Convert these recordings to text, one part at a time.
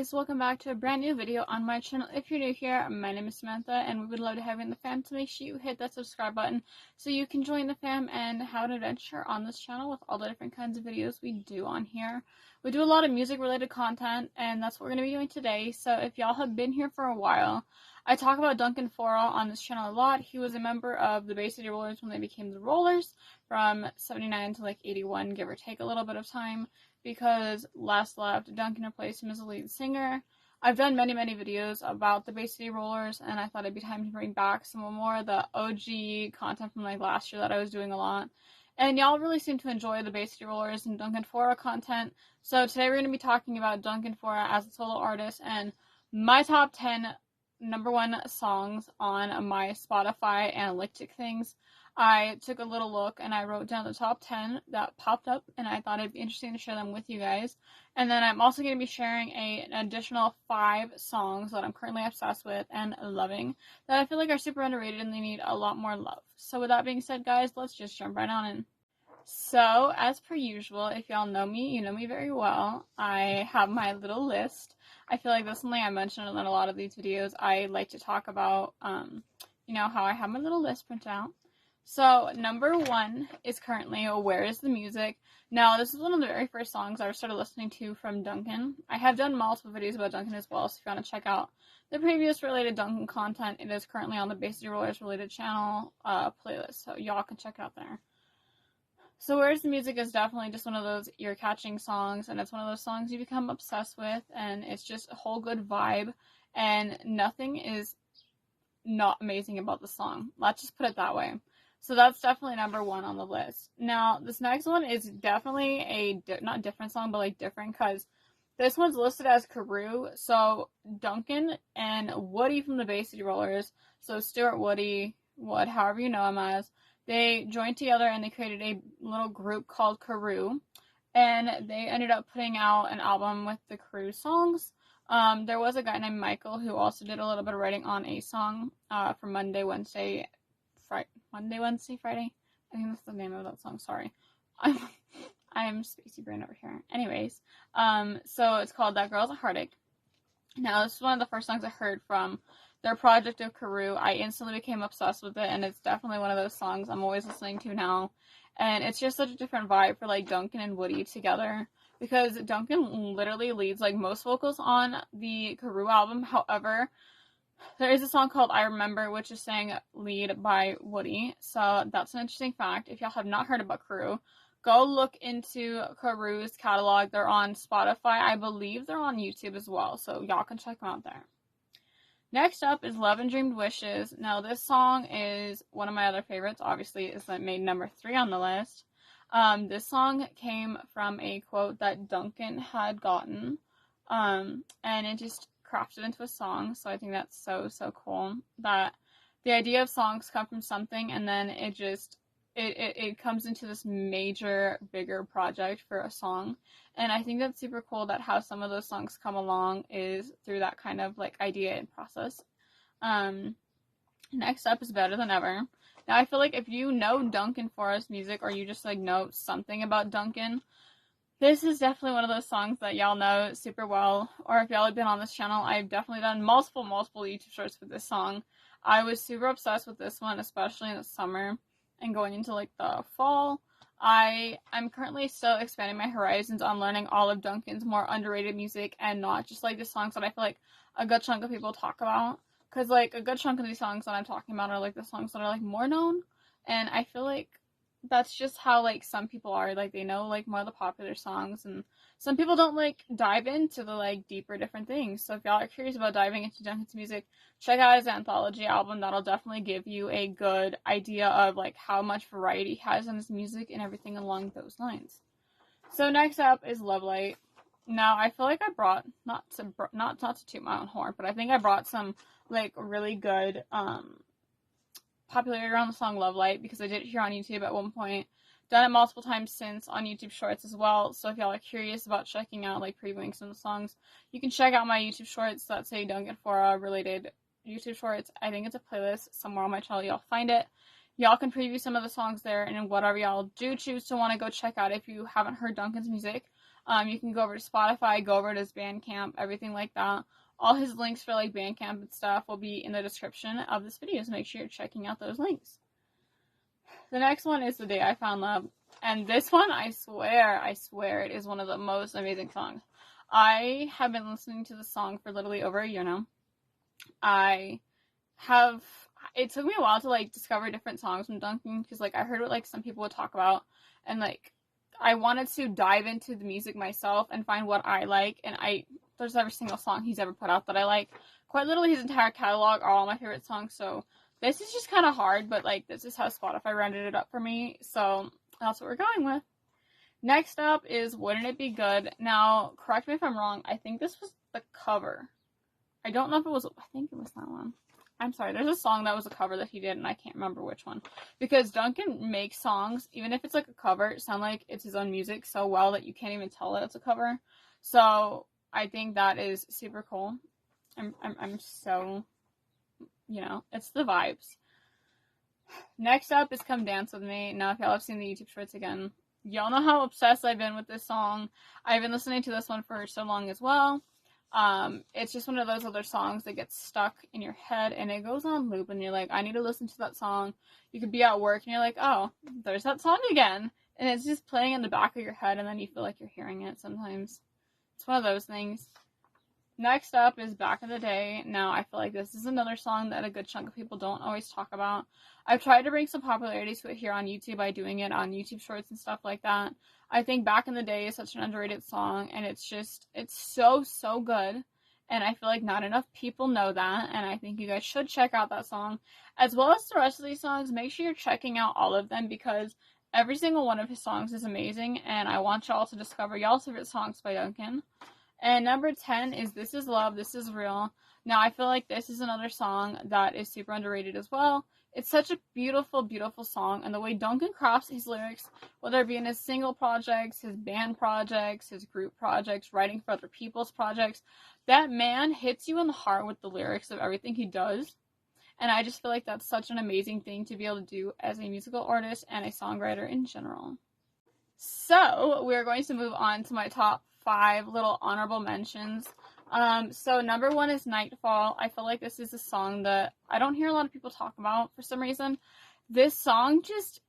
guys, welcome back to a brand new video on my channel. If you're new here, my name is Samantha and we would love to have you in the fam, so make sure you hit that subscribe button so you can join the fam and have an adventure on this channel with all the different kinds of videos we do on here. We do a lot of music related content and that's what we're going to be doing today. So if y'all have been here for a while, I talk about Duncan Faure on this channel a lot. He was a member of the Bay City Rollers when they became the Rollers from 79 to like 81, give or take a little bit of time. Because last left, Duncan replaced him as the lead singer. I've done many videos about the Bay City Rollers, and I thought it'd be time to bring back some more of the OG content from like last year that I was doing a lot. And y'all really seem to enjoy the Bay City Rollers and Duncan Faure content. So today we're going to be talking about Duncan Faure as a solo artist and my top 10 #1 songs on my Spotify analytic things. I took a little look and I wrote down the top 10 that popped up, and I thought it'd be interesting to share them with you guys. And then I'm also going to be sharing an additional 5 songs that I'm currently obsessed with and loving that I feel like are super underrated and they need a lot more love. So with that being said, guys, let's just jump right on in. So, as per usual, if y'all know me, you know me very well. I have my little list. I feel like that's something I mentioned in a lot of these videos. I like to talk about, how I have my little list printed out. So, #1 is currently Where Is the Music? Now, this is one of the very first songs I started listening to from Duncan. I have done multiple videos about Duncan as well, so if you want to check out the previous related Duncan content, it is currently on the Bay City Rollers related channel playlist, so y'all can check it out there. So Where's the Music is definitely just one of those ear-catching songs, and it's one of those songs you become obsessed with, and it's just a whole good vibe, and nothing is not amazing about the song. Let's just put it that way. So that's definitely #1 on the list. Now, this next one is definitely not different song, but like different, because this one's listed as Carew. So Duncan and Woody from the Bay City Rollers, so Stuart Wood, however you know him as, they joined together and they created a little group called Carew, and they ended up putting out an album with the Carew songs. There was a guy named Michael who also did a little bit of writing on a song for Monday, Wednesday, Friday. I think that's the name of that song. Sorry, I'm spacey brain over here. Anyways, so it's called That Girl's a Heartache. Now, this is one of the first songs I heard from their project of Carew. I instantly became obsessed with it, and it's definitely one of those songs I'm always listening to now. And it's just such a different vibe for like Duncan and Woody together, because Duncan literally leads like most vocals on the Carew album. However, there is a song called I Remember, which is sang lead by Woody. So that's an interesting fact. If y'all have not heard about Carew, go look into Carew's catalog. They're on Spotify. I believe they're on YouTube as well, so y'all can check them out there. Next up is Love and Dreamed Wishes. Now, this song is one of my other favorites. Obviously, it's made #3 on the list. This song came from a quote that Duncan had gotten, and it just crafted into a song. So I think that's so cool that the idea of songs come from something, and then it comes into this major, bigger project for a song. And I think that's super cool that how some of those songs come along is through that kind of like idea and process. Next up is Better Than Ever. Now, I feel like if you know Duncan Faure's music, or you just like know something about Duncan, this is definitely one of those songs that y'all know super well. Or if y'all have been on this channel, I've definitely done multiple YouTube shorts with this song. I was super obsessed with this one, especially in the summer and going into like the fall. I'm currently still expanding my horizons on learning all of Duncan's more underrated music, and not just like the songs that I feel like a good chunk of people talk about. Because like a good chunk of these songs that I'm talking about are like the songs that are like more known, and I feel like that's just how like some people are. Like they know like more of the popular songs, and some people don't like dive into the like deeper different things. So if y'all are curious about diving into Duncan's music, check out his anthology album. That'll definitely give you a good idea of like how much variety he has in his music and everything along those lines. So next up is Love Light. Now, I feel like I brought, not to toot my own horn, but I think I brought some like really good popularity around the song Love Light, because I did it here on YouTube at one point. Done it multiple times since on YouTube Shorts as well. So if y'all are curious about checking out like previewing some of the songs, you can check out my YouTube Shorts that say Duncan Faure related YouTube Shorts. I think it's a playlist somewhere on my channel. Y'all find it. Y'all can preview some of the songs there, and whatever y'all do choose to want to go check out if you haven't heard Duncan's music. You can go over to Spotify, go over to his Bandcamp, everything like that. All his links for like Bandcamp and stuff will be in the description of this video, so make sure you're checking out those links. The next one is The Day I Found Love. And this one, I swear, it is one of the most amazing songs. I have been listening to the song for literally over a year now. It took me a while to like discover different songs from Duncan, because like I heard what like some people would talk about, and like I wanted to dive into the music myself and find what I like, and there's every single song he's ever put out that I like. Quite literally his entire catalog are all my favorite songs, so this is just kind of hard, but like this is how Spotify rounded it up for me, so that's what we're going with. Next up is Wouldn't It Be Good. Now, correct me if I'm wrong, I think this was the cover. I don't know if it was, I think it was that one. I'm sorry, there's a song that was a cover that he did, and I can't remember which one. Because Duncan makes songs, even if it's like a cover, sound like it's his own music so well that you can't even tell that it's a cover. So, I think that is super cool. I'm so, you know, it's the vibes. Next up is Come Dance With Me. Now, if y'all have seen the YouTube shorts again, y'all know how obsessed I've been with this song. I've been listening to this one for so long as well. It's just one of those other songs that gets stuck in your head and it goes on loop and you're like, I need to listen to that song. You could be at work and you're like, oh, there's that song again. And it's just playing in the back of your head and then you feel like you're hearing it sometimes. It's one of those things. Next up is Back in the Day. Now, I feel like this is another song that a good chunk of people don't always talk about. I've tried to bring some popularity to it here on YouTube by doing it on YouTube Shorts and stuff like that. I think Back in the Day is such an underrated song, and it's so, so good. And I feel like not enough people know that, and I think you guys should check out that song. As well as the rest of these songs, make sure you're checking out all of them, because every single one of his songs is amazing, and I want y'all to discover y'all's favorite songs by Duncan. And number 10 is This Is Love, This Is Real. Now, I feel like this is another song that is super underrated as well. It's such a beautiful, beautiful song, and the way Duncan crafts his lyrics, whether it be in his single projects, his band projects, his group projects, writing for other people's projects, that man hits you in the heart with the lyrics of everything he does. And I just feel like that's such an amazing thing to be able to do as a musical artist and a songwriter in general. So, we're going to move on to my top 5 little honorable mentions. So number 1 is Nightfall. I feel like this is a song that I don't hear a lot of people talk about for some reason. This song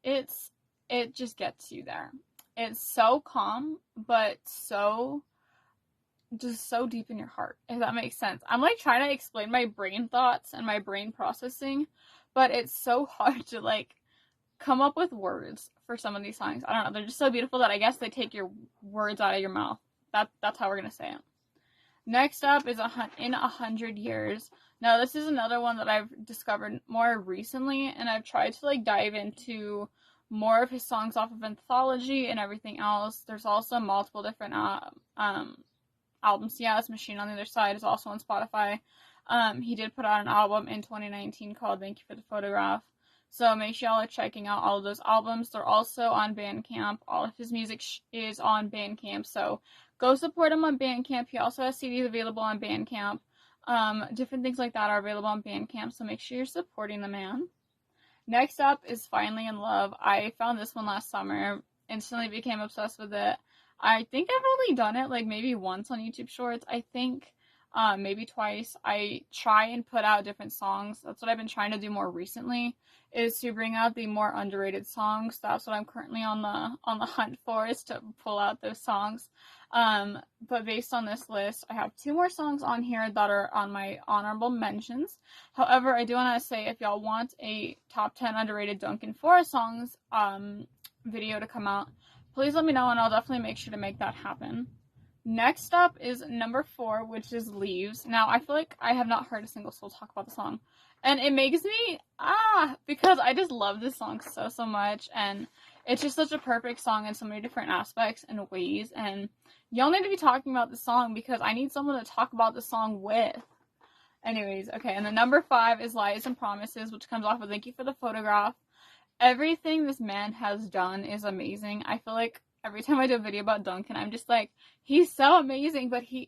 it just gets you there. It's so calm, but just so deep in your heart, if that makes sense. I'm like trying to explain my brain thoughts and my brain processing, but it's so hard to like come up with words for some of these songs. I don't know, they're just so beautiful that I guess they take your words out of your mouth. That's how we're gonna say it. Next up is In 100 Years. Now, this is another one that I've discovered more recently, and I've tried to like dive into more of his songs off of Anthology and everything else. There's also multiple different albums. Yeah, this Machine on the Other Side is also on Spotify. He did put out an album in 2019 called Thank You for the Photograph. So make sure y'all are checking out all of those albums. They're also on Bandcamp. All of his music is on Bandcamp, so go support him on Bandcamp. He also has CDs available on Bandcamp. Different things like that are available on Bandcamp, so make sure you're supporting the man. Next up is Finally in Love. I found this one last summer. Instantly became obsessed with it. I think I've only done it like maybe once on YouTube Shorts. I think maybe twice. I try and put out different songs. That's what I've been trying to do more recently, is to bring out the more underrated songs. That's what I'm currently on the hunt for, is to pull out those songs. But based on this list, I have 2 more songs on here that are on my honorable mentions. However, I do want to say, if y'all want a top 10 underrated Duncan Faure songs video to come out, please let me know and I'll definitely make sure to make that happen. Next up is number 4, which is Leaves. Now, I feel like I have not heard a single soul talk about the song. And it makes me, because I just love this song so, so much. And it's just such a perfect song in so many different aspects and ways. And y'all need to be talking about this song because I need someone to talk about the song with. Anyways, okay. And the number 5 is Lies and Promises, which comes off of Thank You for the Photograph. Everything this man has done is amazing. I feel like every time I do a video about Duncan, I'm just like, he's so amazing, but he's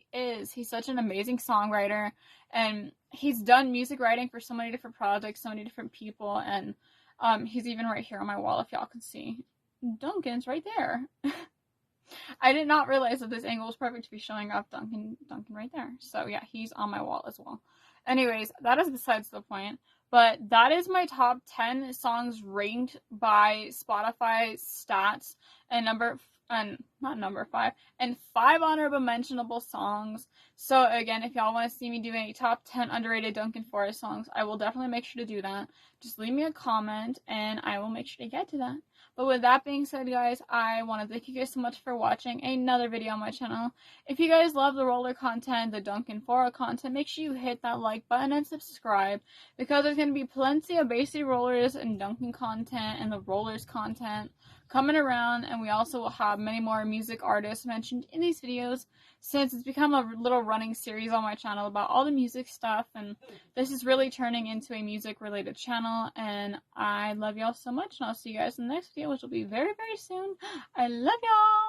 such an amazing songwriter, and he's done music writing for so many different projects, so many different people, and he's even right here on my wall if y'all can see. Duncan's right there. I did not realize that this angle was perfect to be showing off Duncan right there. So yeah, he's on my wall as well. Anyways, that is besides the point. But that is my top 10 songs ranked by Spotify stats, and not number 5, and 5 honorable mentionable songs. So again, if y'all want to see me do any top 10 underrated Duncan Faure songs, I will definitely make sure to do that. Just leave me a comment and I will make sure to get to that. But with that being said, guys, I want to thank you guys so much for watching another video on my channel. If you guys love the roller content, the Duncan Faure content, make sure you hit that like button and subscribe, because there's going to be plenty of basic rollers and Duncan content and the rollers content coming around, and we also will have many more music artists mentioned in these videos, since it's become a little running series on my channel about all the music stuff, and this is really turning into a music related channel. And I love y'all so much, and I'll see you guys in the next video, which will be very, very soon. I love y'all!